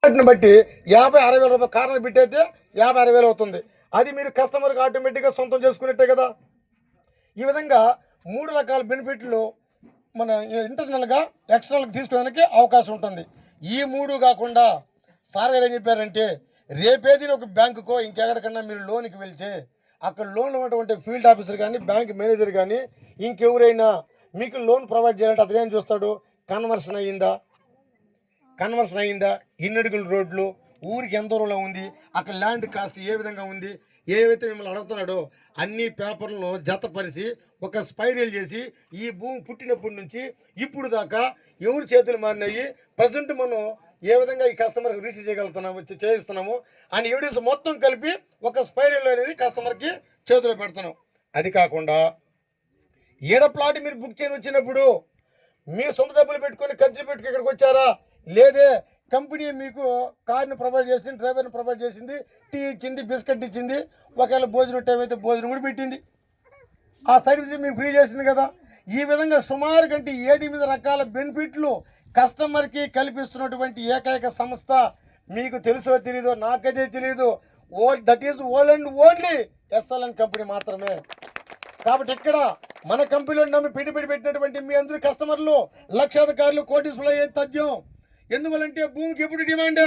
వాటిని బట్టి 50-60 వేల రూపాయలు కార్నర్ పెట్టయితే 50-60 వేలు అవుతుంది. అది మీరు కస్టమర్కి ఆటోమేటిక్గా సొంతం చేసుకున్నట్టే కదా. ఈ విధంగా 3 రకాల బెనిఫిట్లు మన ఇంటర్నల్గా ఎక్స్టర్నల్గా తీసుకోవడానికి అవకాశం ఉంటుంది. ఈ 3 కాకుండా సార్ గారు ఏం చెప్పారంటే, రేపేదిన ఒక బ్యాంకుకో ఇంకెక్కడికన్నా మీరు లోన్కి వెళ్తే అక్కడ లోన్లో ఉన్నటువంటి ఫీల్డ్ ఆఫీసర్ కానీ బ్యాంక్ మేనేజర్ కానీ ఇంకెవరైనా మీకు లోన్ ప్రొవైడ్ చేయాలంటే అతను ఏం చూస్తాడు, కన్వర్షన్ అయ్యిందా, ఎన్ని అడుగుల రోడ్లు, ఊరికి ఎంత దూరంలో ఉంది, అక్కడ ల్యాండ్ కాస్ట్ ఏ విధంగా ఉంది, ఏవైతే మిమ్మల్ని అడుగుతున్నాడో అన్ని పేపర్లను జతపరిచి ఒక స్పైరల్ చేసి ఈ భూమి పుట్టినప్పటి నుంచి ఇప్పుడు దాకా ఎవరి చేతులు మారినాయి, ప్రజెంట్ మనం ఏ విధంగా ఈ కస్టమర్కి రిసీవ్ చేయిస్తున్నాము అని ఎవిడెన్స్ మొత్తం కలిపి ఒక స్పైరల్ అనేది కస్టమర్కి చేతిలో పెడుతున్నాం. అది కాకుండా ఈడ ప్లాట్ మీరు బుక్ చేయని వచ్చినప్పుడు మీ సొంత డబ్బులు పెట్టుకొని ఖర్చులు పెట్టుకుని ఇక్కడికి వచ్చారా, లేదే కంపెనీ మీకు కార్ని ప్రొవైడ్ చేసింది, డ్రైవర్ని ప్రొవైడ్ చేసింది, టీ ఇచ్చింది, బిస్కెట్ ఇచ్చింది, ఒకవేళ భోజనం టైం అయితే భోజనం కూడా పెట్టింది, ఆ సర్వీస్ మీకు ఫ్రీ చేసింది కదా. ఈ విధంగా సుమారు కంటే 7-8 రకాల బెనిఫిట్లు కస్టమర్కి కల్పిస్తున్నటువంటి ఏకైక సంస్థ మీకు తెలుసో తెలీదో నాకైతే తెలీదు, that is whole and only SLN company మాత్రమే. కాబట్టి ఇక్కడ మన కంపెనీలో నమ్మి పెట్టుబడి పెట్టినటువంటి మీ అందరి కస్టమర్లు లక్షాధికారులు కోటీశ్వరులు అయ్యే తథ్యం. ఎందువల్లంటే భూమికి ఎప్పుడు డిమాండ్,